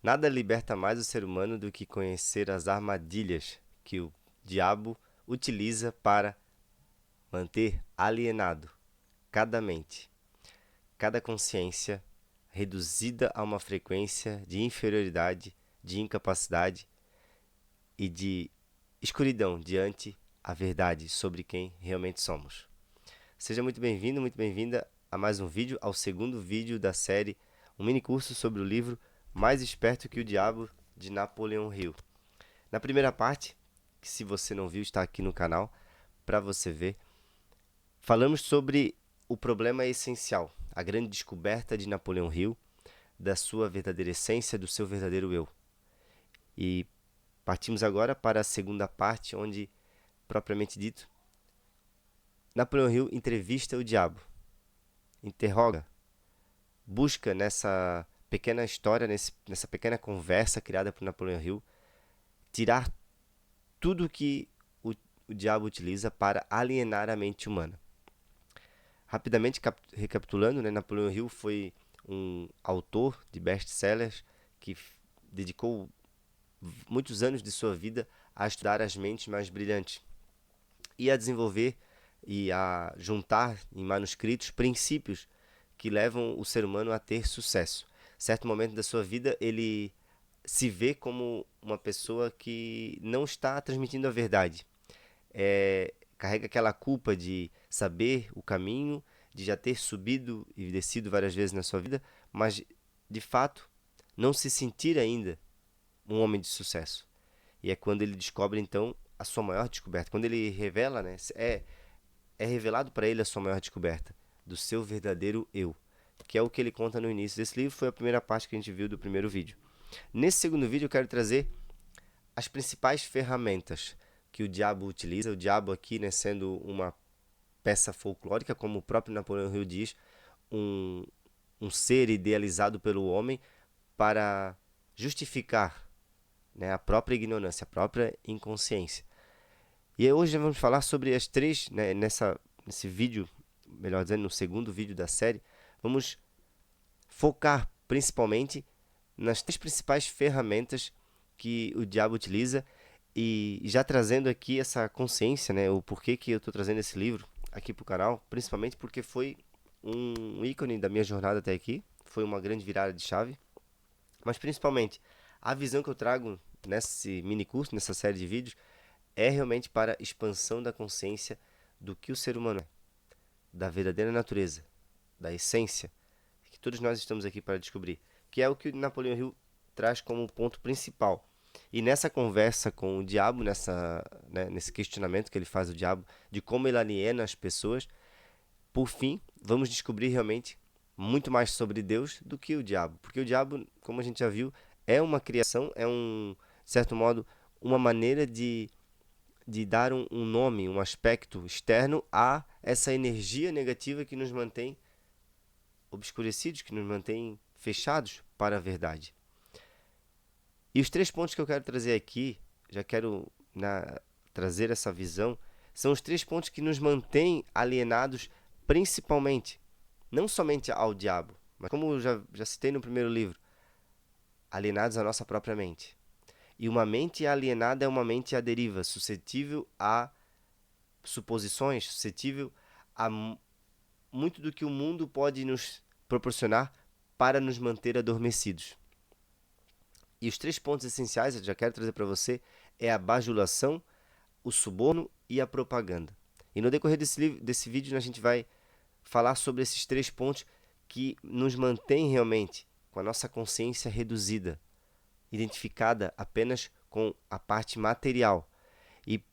Nada liberta mais o ser humano do que conhecer as armadilhas que o diabo utiliza para manter alienado cada mente, cada consciência reduzida a uma frequência de inferioridade, de incapacidade e de escuridão diante a verdade sobre quem realmente somos. Seja muito bem-vindo, muito bem-vinda a mais um vídeo, ao segundo vídeo da série, um mini curso sobre o livro Mais Esperto que o Diabo, de Napoleão Hill. Na primeira parte, que se você não viu, está aqui no canal para você ver, falamos sobre o problema essencial, a grande descoberta de Napoleão Hill, da sua verdadeira essência, do seu verdadeiro eu. E partimos agora para a segunda parte, onde, propriamente dito, Napoleão Hill entrevista o diabo, interroga, busca nessa pequena história, nessa pequena conversa criada por Napoleão Hill, tirar tudo que o diabo utiliza para alienar a mente humana. Rapidamente recapitulando, Napoleão Hill foi um autor de best-sellers que dedicou muitos anos de sua vida a estudar as mentes mais brilhantes e a desenvolver e a juntar em manuscritos princípios que levam o ser humano a ter sucesso. Certo momento da sua vida, ele se vê como uma pessoa que não está transmitindo a verdade. Carrega aquela culpa de saber o caminho, de já ter subido e descido várias vezes na sua vida, mas de fato não se sentir ainda um homem de sucesso. E é quando ele descobre então a sua maior descoberta. Quando ele revela, é revelado para ele a sua maior descoberta do seu verdadeiro eu, que é o que ele conta no início desse livro. Foi a primeira parte que a gente viu do primeiro vídeo. Nesse segundo vídeo eu quero trazer as principais ferramentas que o diabo utiliza. O diabo aqui, sendo uma peça folclórica, como o próprio Napoleão Hill diz, um ser idealizado pelo homem para justificar a própria ignorância, a própria inconsciência. E hoje nós vamos falar sobre as três, nesse vídeo, melhor dizendo, no segundo vídeo da série, vamos focar principalmente nas três principais ferramentas que o diabo utiliza, e já trazendo aqui essa consciência, o porquê que eu estou trazendo esse livro aqui para o canal, principalmente porque foi um ícone da minha jornada até aqui, foi uma grande virada de chave, mas principalmente a visão que eu trago nesse mini curso, nessa série de vídeos, é realmente para a expansão da consciência do que o ser humano é, da verdadeira natureza, da essência, que todos nós estamos aqui para descobrir, que é o que Napoleão Hill traz como ponto principal. E nessa conversa com o diabo, nesse questionamento que ele faz ao diabo, de como ele aliena as pessoas, por fim, vamos descobrir realmente muito mais sobre Deus do que o diabo. Porque o diabo, como a gente já viu, é uma criação, de certo modo, uma maneira de dar um nome, um aspecto externo a essa energia negativa que nos mantém obscurecidos, que nos mantém fechados para a verdade. E os três pontos que eu quero trazer aqui, já quero trazer essa visão, são os três pontos que nos mantêm alienados principalmente, não somente ao diabo, mas como eu já citei no primeiro livro, alienados à nossa própria mente. E uma mente alienada é uma mente à deriva, suscetível a suposições, suscetível a muito do que o mundo pode nos proporcionar para nos manter adormecidos. E os três pontos essenciais, eu já quero trazer para você, é a bajulação, o suborno e a propaganda. E no decorrer desse vídeo a gente vai falar sobre esses três pontos que nos mantêm realmente com a nossa consciência reduzida, identificada apenas com a parte material e,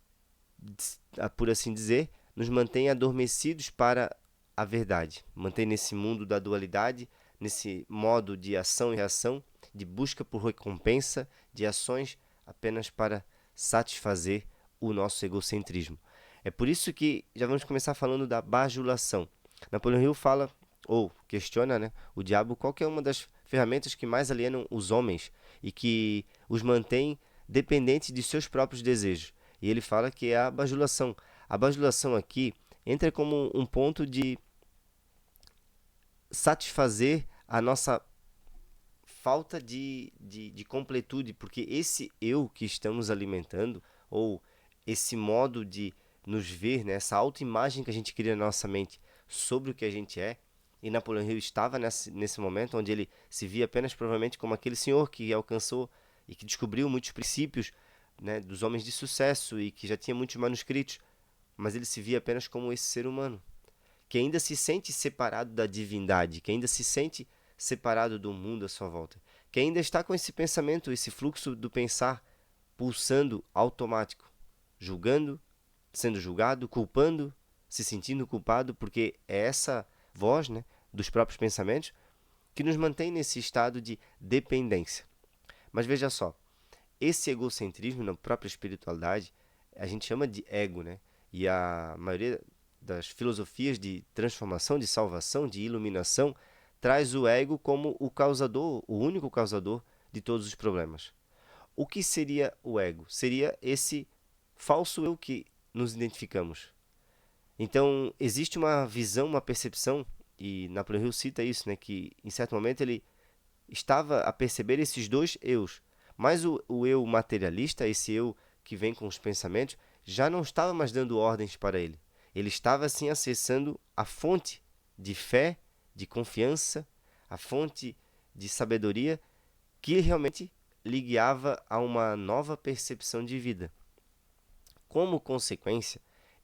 por assim dizer, nos mantém adormecidos para a verdade, mantém nesse mundo da dualidade, nesse modo de ação e reação, de busca por recompensa, de ações apenas para satisfazer o nosso egocentrismo. É por isso que já vamos começar falando da bajulação. Napoleão Hill fala, ou questiona, o diabo, qual que é uma das ferramentas que mais alienam os homens e que os mantém dependentes de seus próprios desejos. E ele fala que é a bajulação. A bajulação aqui entra como um ponto de satisfazer a nossa falta de completude, porque esse eu que estamos alimentando, ou esse modo de nos ver, né, essa autoimagem que a gente cria na nossa mente sobre o que a gente é, e Napoleão Hill estava nesse momento onde ele se via apenas provavelmente como aquele senhor que alcançou e que descobriu muitos princípios, né, dos homens de sucesso e que já tinha muitos manuscritos, mas ele se via apenas como esse ser humano, que ainda se sente separado da divindade, que ainda se sente separado do mundo à sua volta, que ainda está com esse pensamento, esse fluxo do pensar pulsando automático, julgando, sendo julgado, culpando, se sentindo culpado, porque é essa voz, né, dos próprios pensamentos que nos mantém nesse estado de dependência. Mas veja só, esse egocentrismo na própria espiritualidade, a gente chama de ego, né? E a maioria das filosofias de transformação, de salvação, de iluminação, traz o ego como o causador, o único causador de todos os problemas. O que seria o ego? Seria esse falso eu que nos identificamos. Então, existe uma visão, uma percepção, e Napoleão Hill cita isso, né, que em certo momento ele estava a perceber esses dois eus. Mas o eu materialista, esse eu que vem com os pensamentos, já não estava mais dando ordens para ele. Ele estava assim acessando a fonte de fé, de confiança, a fonte de sabedoria que realmente lhe guiava a uma nova percepção de vida. Como consequência,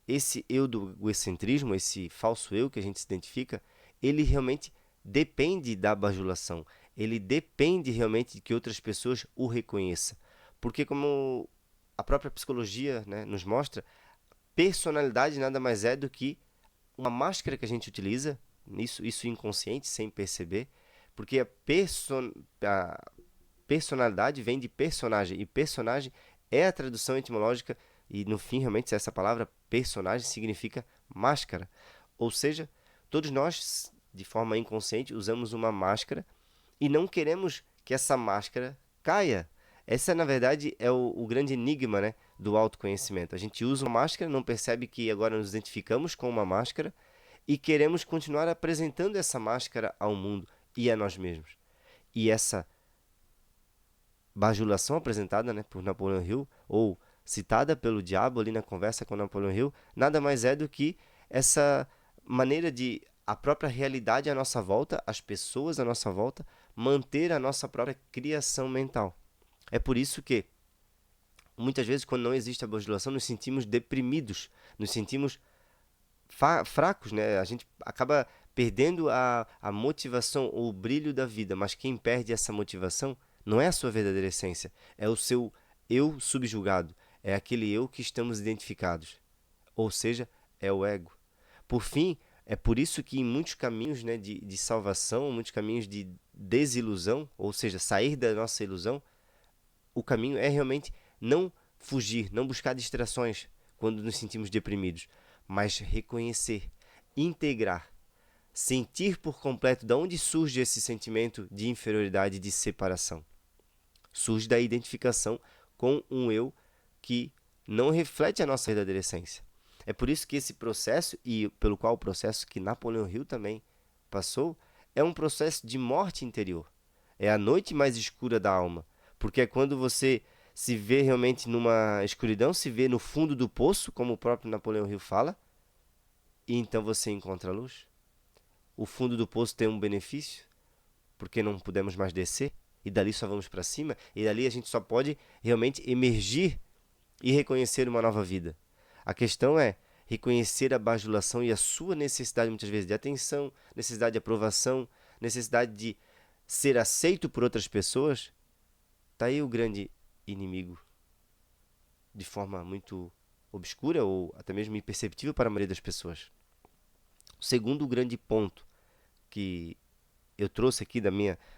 esse eu do egocentrismo, esse falso eu que a gente se identifica, ele realmente depende da bajulação. Ele depende realmente de que outras pessoas o reconheçam. Porque como a própria psicologia, né, nos mostra, personalidade nada mais é do que uma máscara que a gente utiliza, isso inconsciente, sem perceber, porque a personalidade vem de personagem, e personagem é a tradução etimológica, e no fim, realmente, essa palavra personagem significa máscara. Ou seja, todos nós, de forma inconsciente, usamos uma máscara e não queremos que essa máscara caia. Essa, na verdade, é o grande enigma, né, do autoconhecimento. A gente usa uma máscara, não percebe que agora nos identificamos com uma máscara e queremos continuar apresentando essa máscara ao mundo e a nós mesmos. E essa bajulação apresentada, né, por Napoleão Hill, ou citada pelo diabo ali na conversa com Napoleão Hill, nada mais é do que essa maneira de a própria realidade à nossa volta, as pessoas à nossa volta, manter a nossa própria criação mental. É por isso que, muitas vezes, quando não existe a bajulação, nos sentimos deprimidos, nos sentimos fracos, né? A gente acaba perdendo a motivação ou o brilho da vida, mas quem perde essa motivação não é a sua verdadeira essência, é o seu eu subjugado, é aquele eu que estamos identificados, ou seja, é o ego. Por fim, é por isso que em muitos caminhos, né, de salvação, muitos caminhos de desilusão, ou seja, sair da nossa ilusão, o caminho é realmente não fugir, não buscar distrações quando nos sentimos deprimidos, mas reconhecer, integrar, sentir por completo de onde surge esse sentimento de inferioridade e de separação. Surge da identificação com um eu que não reflete a nossa verdadeira essência. É por isso que esse processo, e pelo qual o processo que Napoleão Hill também passou, é um processo de morte interior. É a noite mais escura da alma, porque é quando você se vê realmente numa escuridão, se vê no fundo do poço, como o próprio Napoleão Hill fala, e então você encontra a luz. O fundo do poço tem um benefício, porque não podemos mais descer, e dali só vamos para cima, e dali a gente só pode realmente emergir e reconhecer uma nova vida. A questão é reconhecer a bajulação e a sua necessidade, muitas vezes, de atenção, necessidade de aprovação, necessidade de ser aceito por outras pessoas. Está aí o grande inimigo, de forma muito obscura ou até mesmo imperceptível para a maioria das pessoas. O segundo grande ponto que eu trouxe aqui dos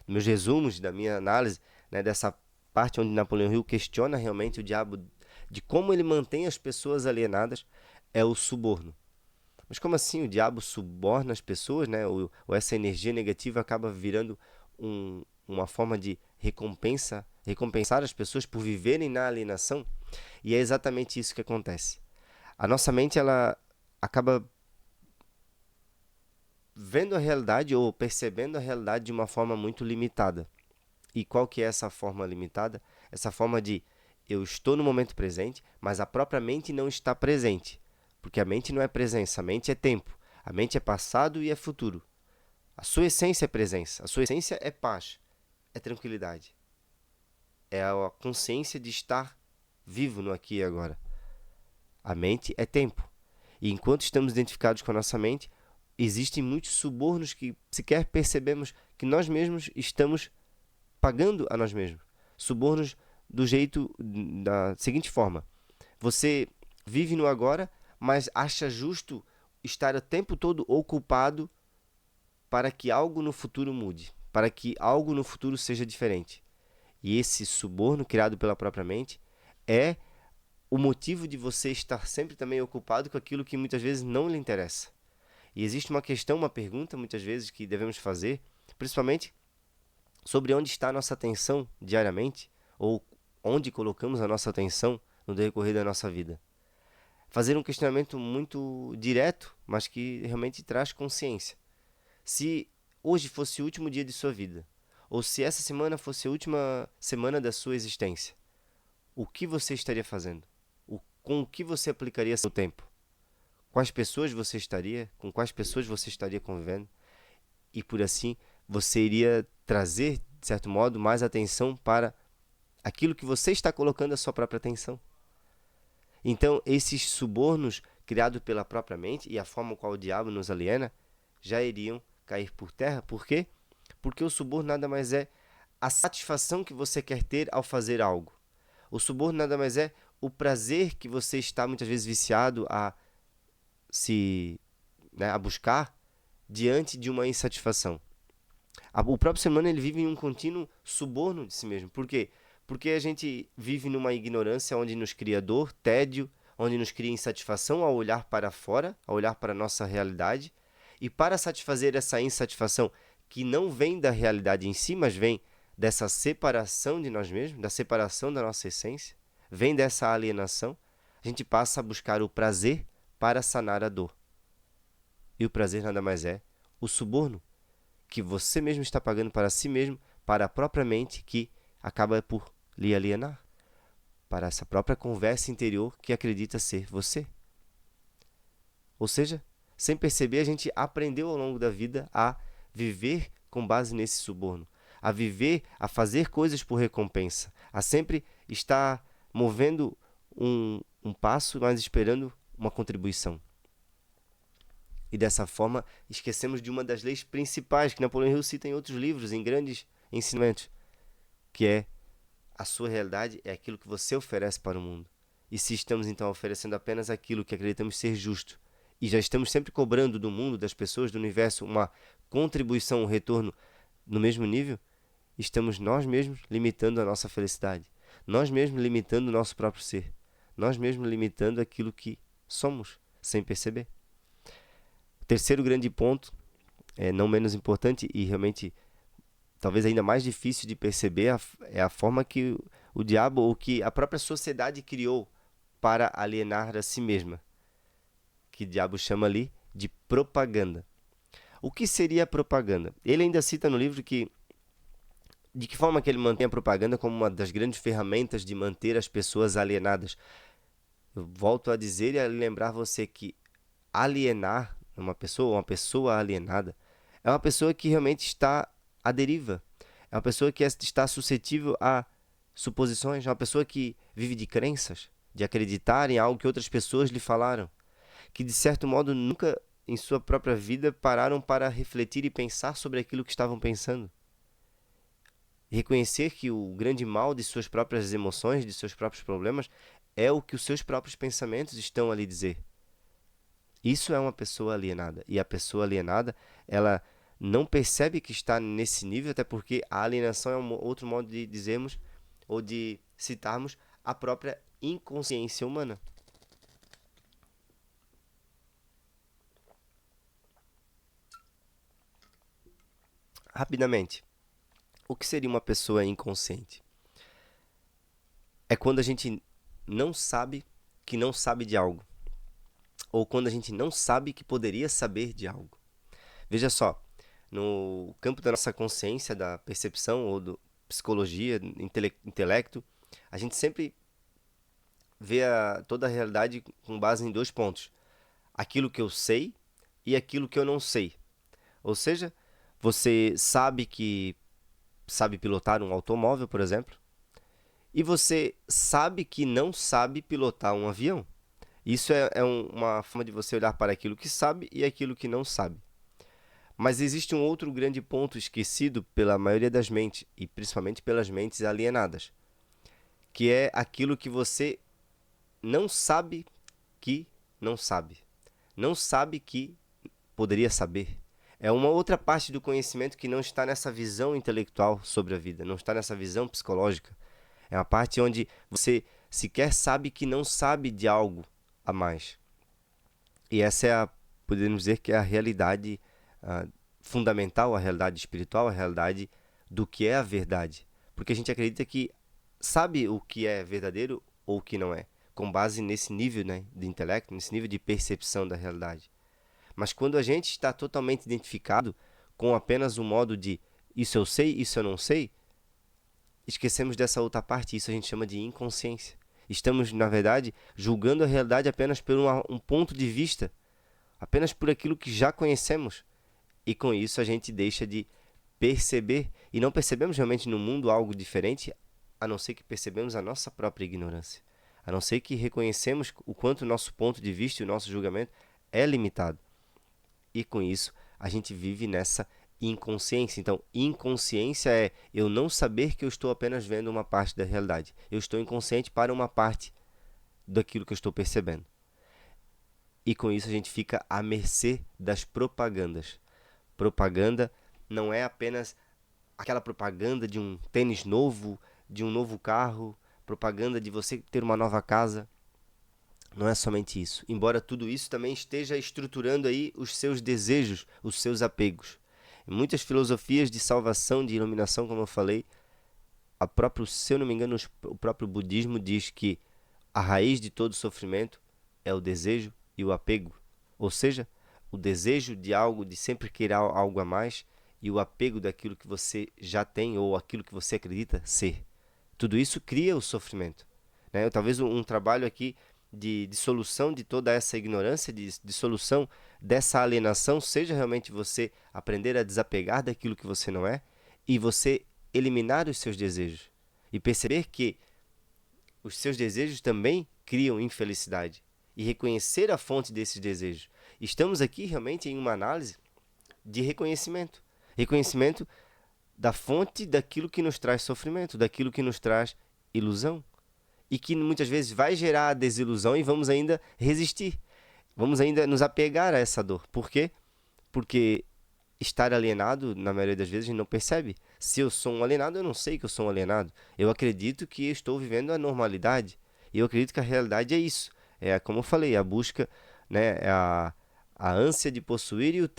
meus resumos, da minha análise, né, dessa parte onde Napoleão Hill questiona realmente o diabo de como ele mantém as pessoas alienadas, é o suborno. Mas como assim o diabo suborna as pessoas, né? Ou essa energia negativa acaba virando uma forma de recompensar as pessoas por viverem na alienação? E é exatamente isso que acontece. A nossa mente ela acaba vendo a realidade ou percebendo a realidade de uma forma muito limitada. E qual que é essa forma limitada? Essa forma de eu estou no momento presente, mas a própria mente não está presente. Porque a mente não é presença, a mente é tempo. A mente é passado e é futuro. A sua essência é presença, a sua essência é paz, é tranquilidade. É a consciência de estar vivo no aqui e agora. A mente é tempo. E enquanto estamos identificados com a nossa mente, existem muitos subornos que sequer percebemos que nós mesmos estamos pagando a nós mesmos. Subornos do jeito, da seguinte forma: você vive no agora, mas acha justo estar o tempo todo ocupado para que algo no futuro mude, para que algo no futuro seja diferente. E esse suborno criado pela própria mente é o motivo de você estar sempre também ocupado com aquilo que muitas vezes não lhe interessa. E existe uma questão, uma pergunta, muitas vezes, que devemos fazer, principalmente sobre onde está a nossa atenção diariamente, ou onde colocamos a nossa atenção no decorrer da nossa vida. Fazer um questionamento muito direto, mas que realmente traz consciência. Se hoje fosse o último dia de sua vida, ou se essa semana fosse a última semana da sua existência, o que você estaria fazendo? Com o que você aplicaria seu tempo? Quais pessoas você estaria? Com quais pessoas você estaria convivendo? E por assim, você iria trazer, de certo modo, mais atenção para aquilo que você está colocando a sua própria atenção. Então, esses subornos criados pela própria mente e a forma qual o diabo nos aliena já iriam cair por terra. Por quê? Porque o suborno nada mais é a satisfação que você quer ter ao fazer algo. O suborno nada mais é o prazer que você está muitas vezes viciado a a buscar diante de uma insatisfação. O próprio ser humano ele vive em um contínuo suborno de si mesmo. Por quê? Porque a gente vive numa ignorância onde nos cria dor, tédio, onde nos cria insatisfação ao olhar para fora, ao olhar para a nossa realidade. E para satisfazer essa insatisfação, que não vem da realidade em si, mas vem dessa separação de nós mesmos, da separação da nossa essência, vem dessa alienação, a gente passa a buscar o prazer para sanar a dor. E o prazer nada mais é o suborno que você mesmo está pagando para si mesmo, para a própria mente que acaba por lhe alienar, para essa própria conversa interior que acredita ser você. Ou seja, sem perceber, a gente aprendeu ao longo da vida a viver com base nesse suborno, a viver, a fazer coisas por recompensa, a sempre estar movendo um passo, mas esperando uma contribuição. E dessa forma, esquecemos de uma das leis principais que Napoleão Hill cita em outros livros, em grandes ensinamentos, que é a sua realidade é aquilo que você oferece para o mundo. E se estamos então oferecendo apenas aquilo que acreditamos ser justo, e já estamos sempre cobrando do mundo, das pessoas, do universo, uma contribuição, um retorno no mesmo nível, estamos nós mesmos limitando a nossa felicidade, nós mesmos limitando o nosso próprio ser, nós mesmos limitando aquilo que somos, sem perceber. O terceiro grande ponto, não menos importante e realmente talvez ainda mais difícil de perceber, é a forma que o diabo ou que a própria sociedade criou para alienar a si mesma, que o diabo chama ali de propaganda. O que seria a propaganda? Ele ainda cita no livro que de que forma que ele mantém a propaganda como uma das grandes ferramentas de manter as pessoas alienadas. Eu volto a dizer e a lembrar você que alienar uma pessoa alienada, é uma pessoa que realmente está à deriva. É uma pessoa que está suscetível a suposições, é uma pessoa que vive de crenças, de acreditar em algo que outras pessoas lhe falaram, que de certo modo nunca em sua própria vida pararam para refletir e pensar sobre aquilo que estavam pensando. E reconhecer que o grande mal de suas próprias emoções, de seus próprios problemas, é o que os seus próprios pensamentos estão ali dizer. Isso é uma pessoa alienada. E a pessoa alienada, ela não percebe que está nesse nível, até porque a alienação é um outro modo de dizermos ou de citarmos a própria inconsciência humana. Rapidamente, o que seria uma pessoa inconsciente? É quando a gente não sabe que não sabe de algo, ou quando a gente não sabe que poderia saber de algo. Veja só, no campo da nossa consciência, da percepção, ou psicologia, intelecto, a gente sempre vê toda a realidade com base em 2 pontos: aquilo que eu sei e aquilo que eu não sei. Ou seja, você sabe pilotar um automóvel, por exemplo, e você sabe que não sabe pilotar um avião. Isso é uma forma de você olhar para aquilo que sabe e aquilo que não sabe. Mas existe um outro grande ponto esquecido pela maioria das mentes, e principalmente pelas mentes alienadas, que é aquilo que você não sabe que não sabe. Não sabe que poderia saber. É uma outra parte do conhecimento que não está nessa visão intelectual sobre a vida, não está nessa visão psicológica. É uma parte onde você sequer sabe que não sabe de algo a mais. E essa podemos dizer que é a realidade fundamental, a realidade espiritual, a realidade do que é a verdade. Porque a gente acredita que sabe o que é verdadeiro ou o que não é, com base nesse nível, né, de intelecto, nesse nível de percepção da realidade. Mas quando a gente está totalmente identificado com apenas o modo de isso eu sei, isso eu não sei, esquecemos dessa outra parte, isso a gente chama de inconsciência. Estamos, na verdade, julgando a realidade apenas por um ponto de vista, apenas por aquilo que já conhecemos. E com isso a gente deixa de perceber, e não percebemos realmente no mundo algo diferente, a não ser que percebemos a nossa própria ignorância. A não ser que reconhecemos o quanto o nosso ponto de vista e o nosso julgamento é limitado. E com isso a gente vive nessa inconsciência. Então, inconsciência é eu não saber que eu estou apenas vendo uma parte da realidade. Eu estou inconsciente para uma parte daquilo que eu estou percebendo. E com isso a gente fica à mercê das propagandas. Propaganda não é apenas aquela propaganda de um tênis novo, de um novo carro, propaganda de você ter uma nova casa. Não é somente isso. Embora tudo isso também esteja estruturando aí os seus desejos, os seus apegos. Em muitas filosofias de salvação, de iluminação, como eu falei, se eu não me engano, o próprio budismo diz que a raiz de todo sofrimento é o desejo e o apego. Ou seja, o desejo de algo, de sempre querer algo a mais, e o apego daquilo que você já tem ou aquilo que você acredita ser. Tudo isso cria o sofrimento, né? Talvez um trabalho aqui de solução de toda essa ignorância, de solução dessa alienação, seja realmente você aprender a desapegar daquilo que você não é e você eliminar os seus desejos e perceber que os seus desejos também criam infelicidade e reconhecer a fonte desses desejos. Estamos aqui realmente em uma análise de reconhecimento. Reconhecimento da fonte daquilo que nos traz sofrimento, daquilo que nos traz ilusão. E que muitas vezes vai gerar a desilusão e vamos ainda resistir. Vamos ainda nos apegar a essa dor. Por quê? Porque estar alienado, na maioria das vezes, a gente não percebe. Se eu sou um alienado, eu não sei que eu sou um alienado. Eu acredito que estou vivendo a normalidade. E eu acredito que a realidade é isso. É como eu falei, a busca, né, a ânsia de possuir e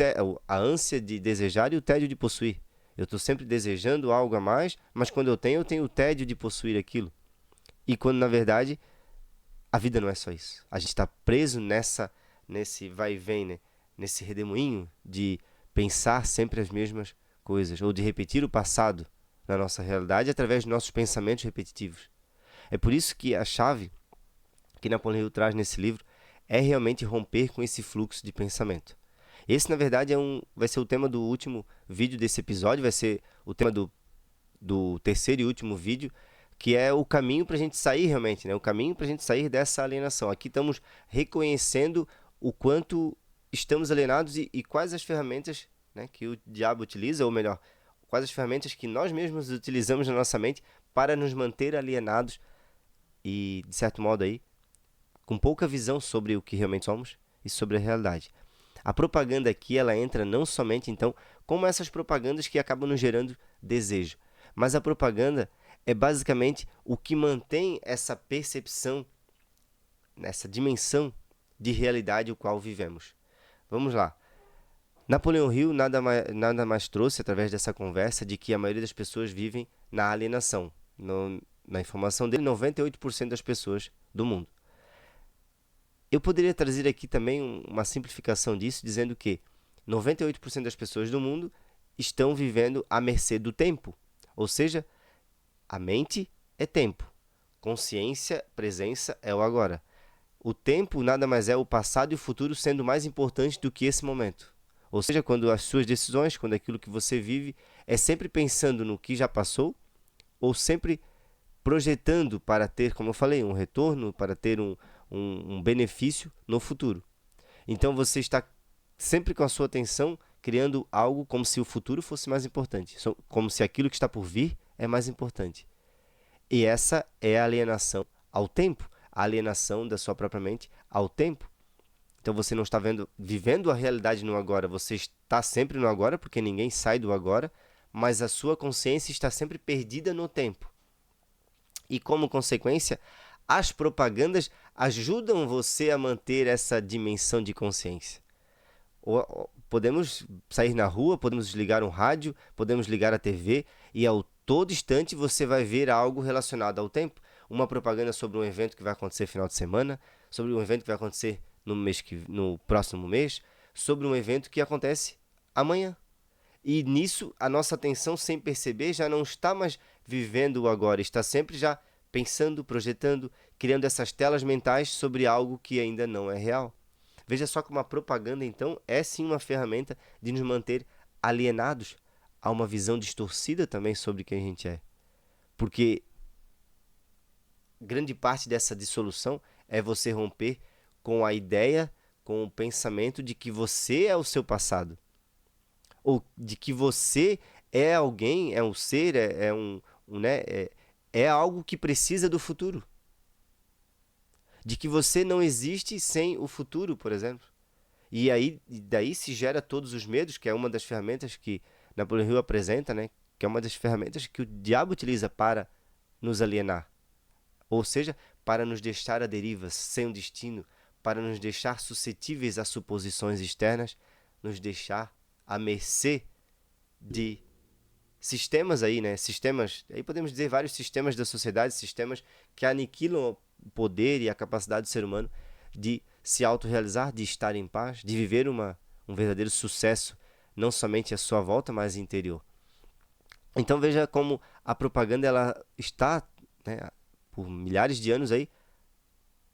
a ânsia de desejar e o tédio de possuir. Eu estou sempre desejando algo a mais, mas quando eu tenho o tédio de possuir aquilo. E quando, na verdade, a vida não é só isso. A gente está preso nesse vai e vem, né? Nesse redemoinho de pensar sempre as mesmas coisas, ou de repetir o passado na nossa realidade através dos nossos pensamentos repetitivos. É por isso que a chave que Napoleão Hill traz nesse livro é realmente romper com esse fluxo de pensamento. Esse, na verdade, vai ser o tema do último vídeo desse episódio, vai ser o tema do terceiro e último vídeo, que é o caminho para a gente sair realmente, né? O caminho para a gente sair dessa alienação. Aqui estamos reconhecendo o quanto estamos alienados e quais as ferramentas, né, que o diabo utiliza, ou melhor, quais as ferramentas que nós mesmos utilizamos na nossa mente para nos manter alienados e, de certo modo, aí, com pouca visão sobre o que realmente somos e sobre a realidade. A propaganda aqui, ela entra não somente, então, como essas propagandas que acabam nos gerando desejo, mas a propaganda é basicamente o que mantém essa percepção, essa dimensão de realidade o qual vivemos. Vamos lá. Napoleão Hill nada mais trouxe através dessa conversa de que a maioria das pessoas vivem na alienação. Na informação dele, 98% das pessoas do mundo. Eu poderia trazer aqui também uma simplificação disso, dizendo que 98% das pessoas do mundo estão vivendo à mercê do tempo. Ou seja, A mente é tempo. Consciência, presença é o agora. O tempo nada mais é o passado e o futuro sendo mais importantes do que esse momento. Ou seja, quando as suas decisões, quando aquilo que você vive, é sempre pensando no que já passou ou sempre projetando para ter, como eu falei, um retorno, para ter um benefício no futuro. Então você está sempre com a sua atenção criando algo como se o futuro fosse mais importante, como se aquilo que está por vir é mais importante. E essa é a alienação ao tempo, a alienação da sua própria mente ao tempo. Então você não está vivendo a realidade no agora, você está sempre no agora, porque ninguém sai do agora, mas a sua consciência está sempre perdida no tempo. E como consequência, as propagandas ajudam você a manter essa dimensão de consciência. Podemos sair na rua, podemos ligar um rádio, podemos ligar a TV e ao todo instante você vai ver algo relacionado ao tempo. Uma propaganda sobre um evento que vai acontecer no final de semana, sobre um evento que vai acontecer no próximo mês, sobre um evento que acontece amanhã. E nisso a nossa atenção, sem perceber, já não está mais vivendo o agora, está sempre já pensando, projetando, criando essas telas mentais sobre algo que ainda não é real. Veja só como a propaganda, então, é sim uma ferramenta de nos manter alienados a uma visão distorcida também sobre quem a gente é. Porque grande parte dessa dissolução é você romper com a ideia, com o pensamento de que você é o seu passado. Ou de que você é alguém, é um ser, é algo que precisa do futuro. De que você não existe sem o futuro, por exemplo. E aí, daí se gera todos os medos, que é uma das ferramentas que Napoleão Hill apresenta, né? Que é uma das ferramentas que o diabo utiliza para nos alienar. Ou seja, para nos deixar à deriva, sem um destino, para nos deixar suscetíveis a suposições externas, nos deixar à mercê de sistemas aí, né? Sistemas, aí podemos dizer vários sistemas da sociedade, sistemas que aniquilam o poder e a capacidade do ser humano de se autorrealizar, de estar em paz, de viver um verdadeiro sucesso, não somente à sua volta, mas interior. Então veja como a propaganda ela está, né, por milhares de anos aí,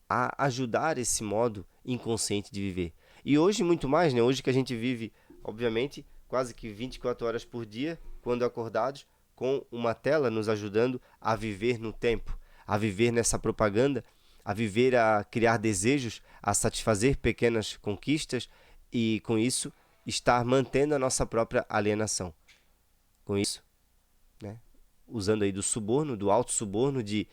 a ajudar esse modo inconsciente de viver. E hoje muito mais, né? Hoje que a gente vive, obviamente, quase que 24 horas por dia, quando acordados, com uma tela nos ajudando a viver no tempo, a viver nessa propaganda, a viver a criar desejos, a satisfazer pequenas conquistas e, com isso, estar mantendo a nossa própria alienação. Com isso, né? Usando aí do suborno, do auto-suborno, de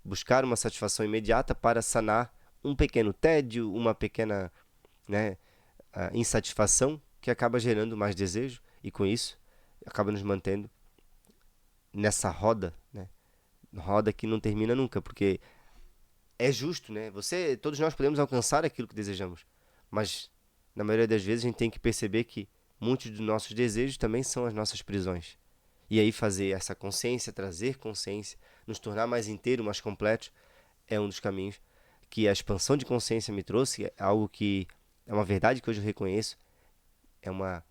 buscar uma satisfação imediata para sanar um pequeno tédio, uma pequena, né, insatisfação que acaba gerando mais desejo e com isso acaba nos mantendo nessa roda, né, roda que não termina nunca, porque é justo, né? Todos nós podemos alcançar aquilo que desejamos, mas na maioria das vezes a gente tem que perceber que muitos dos nossos desejos também são as nossas prisões. E aí fazer essa consciência, trazer consciência, nos tornar mais inteiros, mais completos, é um dos caminhos que a expansão de consciência me trouxe, é algo que é uma verdade que hoje eu reconheço, é uma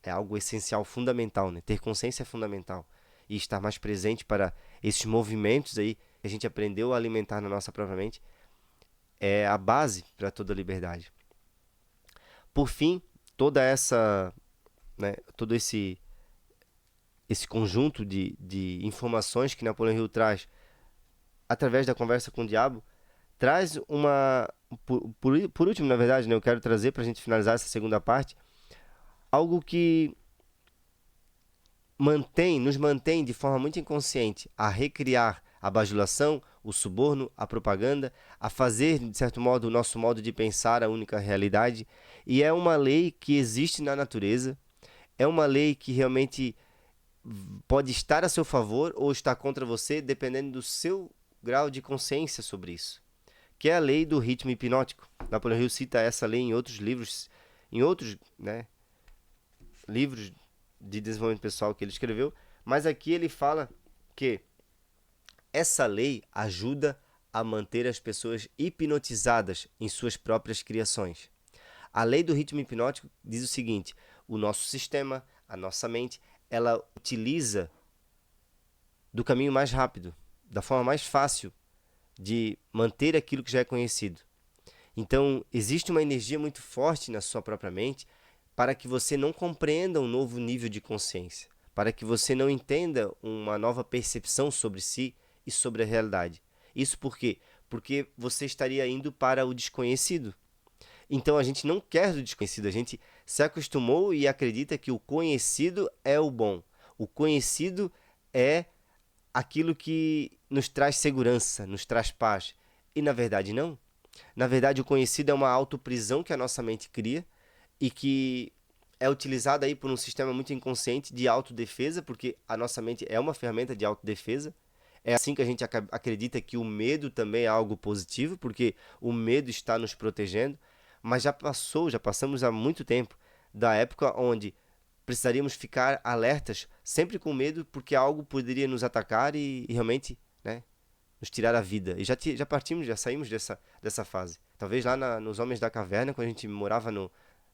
é algo essencial, fundamental, né? Ter consciência é fundamental e estar mais presente para esses movimentos aí que a gente aprendeu a alimentar na nossa própria mente é a base para toda a liberdade. Por fim, toda essa, né, todo esse conjunto de informações que Napoleão Hill traz através da conversa com o diabo, traz uma... Por último, na verdade, né, eu quero trazer para a gente finalizar essa segunda parte, algo que nos mantém de forma muito inconsciente a recriar a bajulação, o suborno, a propaganda, a fazer, de certo modo, o nosso modo de pensar a única realidade. E é uma lei que existe na natureza, é uma lei que realmente pode estar a seu favor ou estar contra você, dependendo do seu grau de consciência sobre isso, que é a lei do ritmo hipnótico. Napoleão Hill cita essa lei em outros livros, né, livros de desenvolvimento pessoal que ele escreveu, mas aqui ele fala que essa lei ajuda a manter as pessoas hipnotizadas em suas próprias criações. A lei do ritmo hipnótico diz o seguinte: o nosso sistema, a nossa mente, ela utiliza do caminho mais rápido, da forma mais fácil de manter aquilo que já é conhecido. Então, existe uma energia muito forte na sua própria mente para que você não compreenda um novo nível de consciência, para que você não entenda uma nova percepção sobre si e sobre a realidade. Isso por quê? Porque você estaria indo para o desconhecido. Então, a gente não quer do desconhecido, a gente se acostumou e acredita que o conhecido é o bom. O conhecido é aquilo que nos traz segurança, nos traz paz. E na verdade não. Na verdade, o conhecido é uma autoprisão que a nossa mente cria e que é utilizada aí por um sistema muito inconsciente de autodefesa, porque a nossa mente é uma ferramenta de autodefesa. É assim que a gente acredita que o medo também é algo positivo, porque o medo está nos protegendo, mas já passamos há muito tempo da época onde precisaríamos ficar alertas, sempre com medo, porque algo poderia nos atacar e realmente, né, nos tirar a vida. E já partimos, já saímos dessa fase. Talvez lá nos Homens da Caverna, quando a gente morava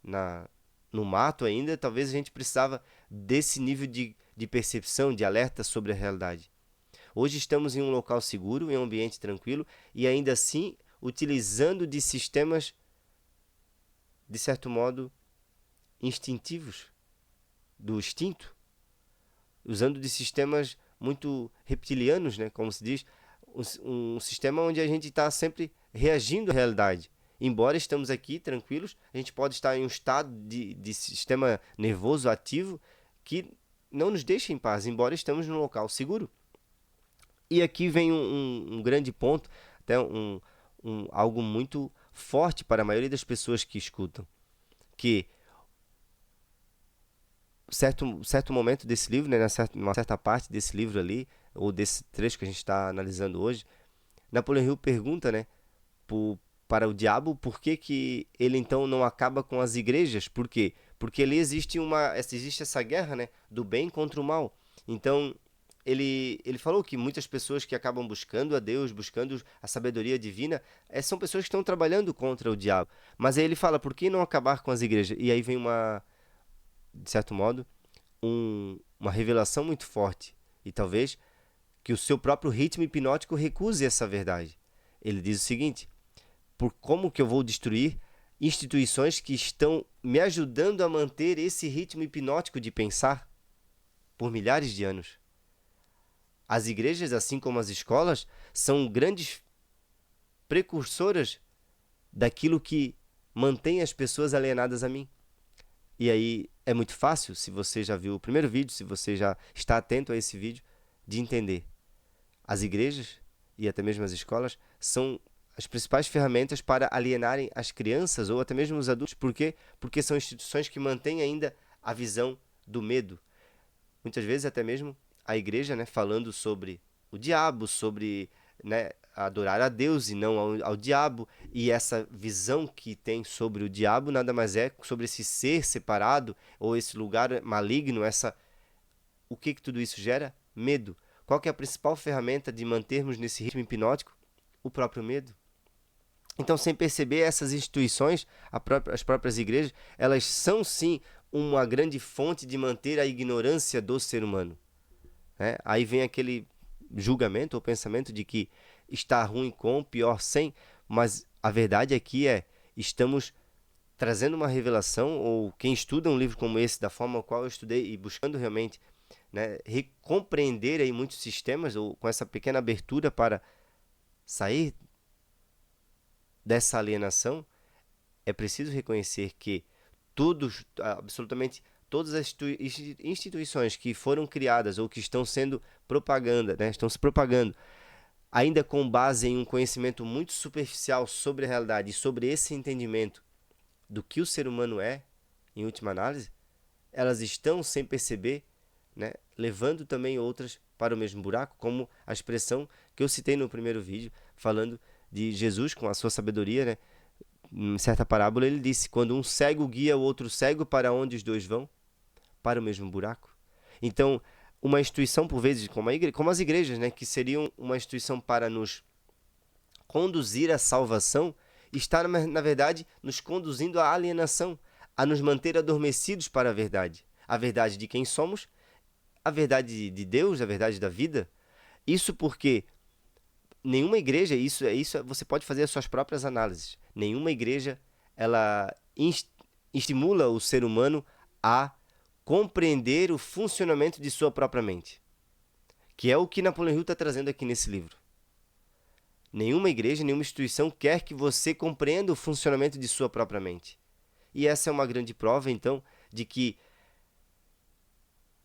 na, no mato ainda, talvez a gente precisava desse nível de percepção, de alerta sobre a realidade. Hoje estamos em um local seguro, em um ambiente tranquilo, e ainda assim utilizando de sistemas, de certo modo, instintivos, do instinto, usando de sistemas muito reptilianos, né, como se diz, um sistema onde a gente está sempre reagindo à realidade. Embora estamos aqui tranquilos, a gente pode estar em um estado de sistema nervoso ativo que não nos deixa em paz, embora estamos num local seguro. E aqui vem um grande ponto, até algo muito forte para a maioria das pessoas que escutam, que certo momento desse livro, né, uma certa parte desse livro ali, ou desse trecho que a gente está analisando hoje, Napoleão Hill pergunta, né, para o diabo por que ele então não acaba com as igrejas. Por quê? Porque ali existe essa guerra, né, do bem contra o mal. Então, ele falou que muitas pessoas que acabam buscando a Deus, buscando a sabedoria divina, são pessoas que estão trabalhando contra o diabo. Mas aí ele fala, por que não acabar com as igrejas? E aí vem de certo modo, uma revelação muito forte. E talvez que o seu próprio ritmo hipnótico recuse essa verdade. Ele diz o seguinte: por como que eu vou destruir instituições que estão me ajudando a manter esse ritmo hipnótico de pensar por milhares de anos? As igrejas, assim como as escolas, são grandes precursoras daquilo que mantém as pessoas alienadas a mim. E aí é muito fácil, se você já viu o primeiro vídeo, se você já está atento a esse vídeo, de entender. As igrejas e até mesmo as escolas são as principais ferramentas para alienarem as crianças ou até mesmo os adultos. Por quê? Porque são instituições que mantêm ainda a visão do medo. Muitas vezes até mesmo a igreja, né, falando sobre o diabo, sobre, né, adorar a Deus e não ao diabo, e essa visão que tem sobre o diabo nada mais é sobre esse ser separado ou esse lugar maligno, o que tudo isso gera? Medo. Qual que é a principal ferramenta de mantermos nesse ritmo hipnótico? O próprio medo. Então, sem perceber, essas instituições, as próprias igrejas, elas são sim uma grande fonte de manter a ignorância do ser humano. Né? Aí vem aquele julgamento ou pensamento de que está ruim com, pior sem, mas a verdade aqui estamos trazendo uma revelação, ou quem estuda um livro como esse, da forma qual eu estudei, e buscando realmente, né, compreender aí muitos sistemas, ou com essa pequena abertura para sair dessa alienação, é preciso reconhecer que absolutamente todas as instituições que foram criadas ou que estão sendo propaganda, né, estão se propagando, ainda com base em um conhecimento muito superficial sobre a realidade e sobre esse entendimento do que o ser humano é, em última análise, elas estão, sem perceber, né, levando também outras para o mesmo buraco, como a expressão que eu citei no primeiro vídeo, falando de Jesus com a sua sabedoria, né? Em certa parábola ele disse, quando um cego guia o outro cego, para onde os dois vão? Para o mesmo buraco. Então, uma instituição, por vezes, como as igrejas, né, que seriam uma instituição para nos conduzir à salvação, está, na verdade, nos conduzindo à alienação, a nos manter adormecidos para a verdade de quem somos, a verdade de Deus, a verdade da vida, Isso porque nenhuma igreja, você pode fazer as suas próprias análises. Nenhuma igreja ela estimula o ser humano a compreender o funcionamento de sua própria mente, que é o que Napoleão Hill está trazendo aqui nesse livro. Nenhuma igreja, nenhuma instituição quer que você compreenda o funcionamento de sua própria mente. E essa é uma grande prova, então, de que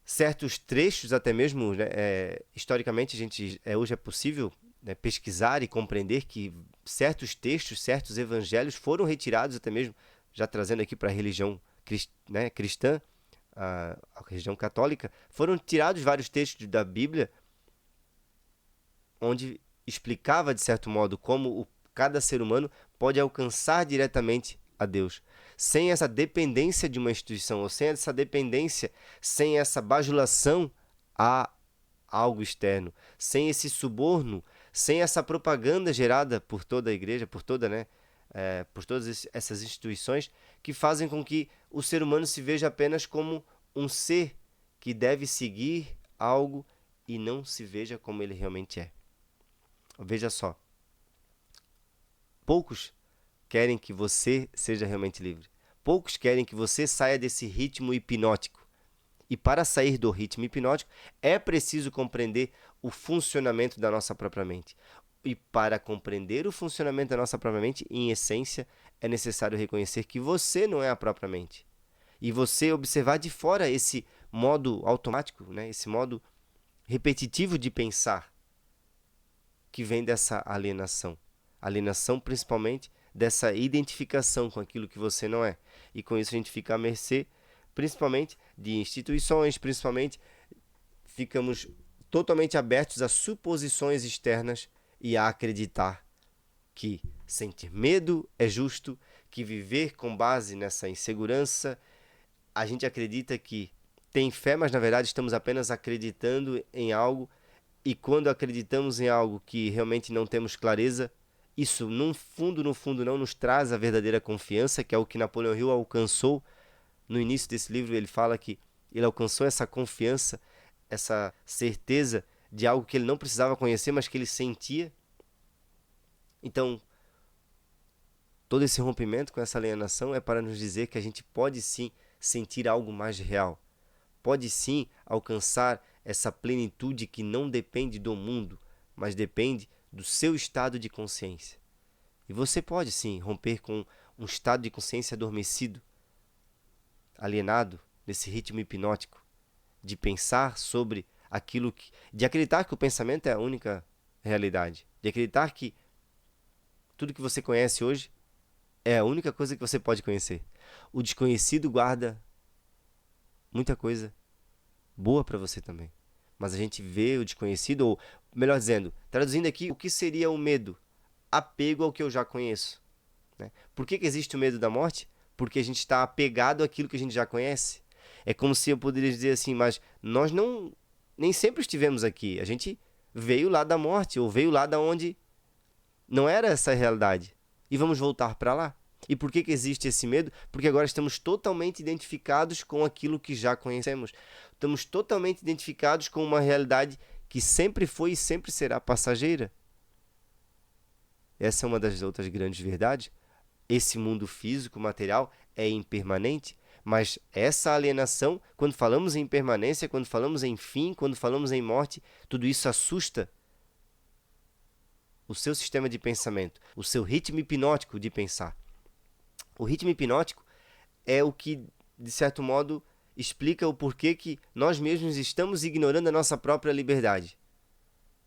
certos trechos, até mesmo, né, historicamente, hoje é possível, né, pesquisar e compreender que certos textos, certos evangelhos foram retirados, até mesmo, já trazendo aqui para a religião cristã, a religião católica, foram tirados vários textos da Bíblia, onde explicava, de certo modo, como cada ser humano pode alcançar diretamente a Deus, sem essa dependência de uma instituição, ou sem essa dependência, sem essa bajulação a algo externo, sem esse suborno, sem essa propaganda gerada por toda a igreja, por todas essas instituições, que fazem com que o ser humano se veja apenas como um ser que deve seguir algo e não se veja como ele realmente é. Veja só, poucos querem que você seja realmente livre. Poucos querem que você saia desse ritmo hipnótico. E para sair do ritmo hipnótico, é preciso compreender o funcionamento da nossa própria mente. E para compreender o funcionamento da nossa própria mente, em essência, é necessário reconhecer que você não é a própria mente. E você observar de fora esse modo automático, né? Esse modo repetitivo de pensar, que vem dessa alienação. Alienação principalmente dessa identificação com aquilo que você não é. E com isso a gente fica à mercê, principalmente de instituições, principalmente ficamos totalmente abertos a suposições externas e a acreditar que sentir medo é justo, que viver com base nessa insegurança, a gente acredita que tem fé, mas na verdade estamos apenas acreditando em algo, e quando acreditamos em algo que realmente não temos clareza, isso no fundo não nos traz a verdadeira confiança, que é o que Napoleão Hill alcançou. No início desse livro ele fala que ele alcançou essa confiança, essa certeza de algo que ele não precisava conhecer, mas que ele sentia. Então, todo esse rompimento com essa alienação é para nos dizer que a gente pode sim sentir algo mais real. Pode sim alcançar essa plenitude que não depende do mundo, mas depende do seu estado de consciência. E você pode sim romper com um estado de consciência adormecido, alienado nesse ritmo hipnótico, de pensar sobre aquilo que... de acreditar que o pensamento é a única realidade, de acreditar que tudo que você conhece hoje é a única coisa que você pode conhecer. O desconhecido guarda muita coisa boa para você também. Mas a gente vê o desconhecido, ou melhor dizendo, traduzindo aqui, o que seria o medo? Apego ao que eu já conheço. Né? Por que existe o medo da morte? Porque a gente está apegado àquilo que a gente já conhece. É como se eu poderia dizer assim, mas nós nem sempre estivemos aqui. A gente veio lá da morte, ou veio lá da onde não era essa a realidade. E vamos voltar para lá. E por que existe esse medo? Porque agora estamos totalmente identificados com aquilo que já conhecemos. Estamos totalmente identificados com uma realidade que sempre foi e sempre será passageira. Essa é uma das outras grandes verdades. Esse mundo físico, material, é impermanente, mas essa alienação, quando falamos em impermanência, quando falamos em fim, quando falamos em morte, tudo isso assusta o seu sistema de pensamento, o seu ritmo hipnótico de pensar. O ritmo hipnótico é o que, de certo modo, explica o porquê que nós mesmos estamos ignorando a nossa própria liberdade.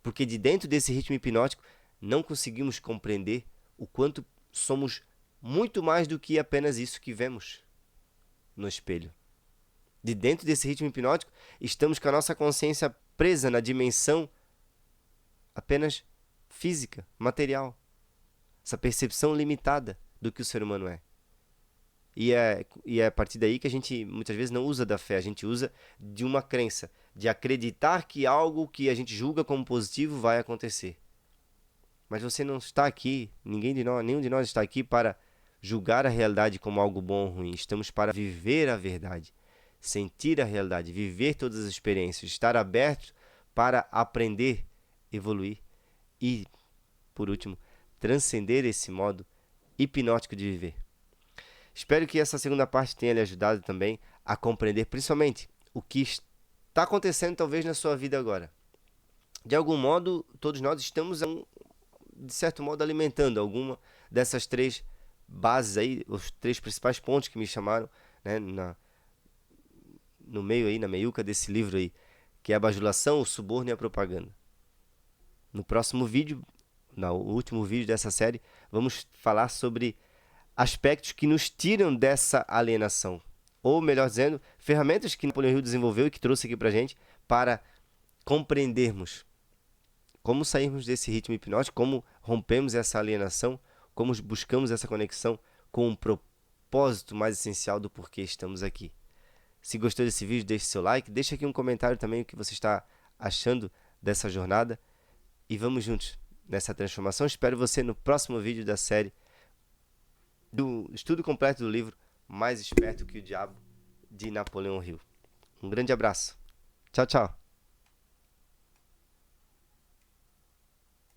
Porque de dentro desse ritmo hipnótico não conseguimos compreender o quanto somos muito mais do que apenas isso que vemos no espelho. De dentro desse ritmo hipnótico, estamos com a nossa consciência presa na dimensão apenas física, material. Essa percepção limitada do que o ser humano é. E é a partir daí que a gente muitas vezes não usa da fé, a gente usa de uma crença, de acreditar que algo que a gente julga como positivo vai acontecer. Mas você não está aqui, nenhum de nós está aqui para julgar a realidade como algo bom ou ruim. Estamos para viver a verdade, sentir a realidade, viver todas as experiências, estar aberto para aprender evoluir e, por último, transcender esse modo hipnótico de viver. Espero que essa segunda parte tenha lhe ajudado também a compreender principalmente o que está acontecendo talvez na sua vida agora. De algum modo, todos nós estamos, de certo modo, alimentando alguma dessas três bases aí, os três principais pontos que me chamaram, né, no meio aí, na meiuca desse livro aí, que é a bajulação, o suborno e a propaganda. No próximo vídeo, no último vídeo dessa série, vamos falar sobre aspectos que nos tiram dessa alienação. Ou, melhor dizendo, ferramentas que Napoleão Hill desenvolveu e que trouxe aqui pra gente para compreendermos como sairmos desse ritmo hipnótico, como rompemos essa alienação, como buscamos essa conexão com um propósito mais essencial do porquê estamos aqui. Se gostou desse vídeo, deixe seu like, deixe aqui um comentário também o que você está achando dessa jornada e vamos juntos nessa transformação. Espero você no próximo vídeo da série do estudo completo do livro Mais Esperto que o Diabo, de Napoleão Hill. Um grande abraço. Tchau, tchau.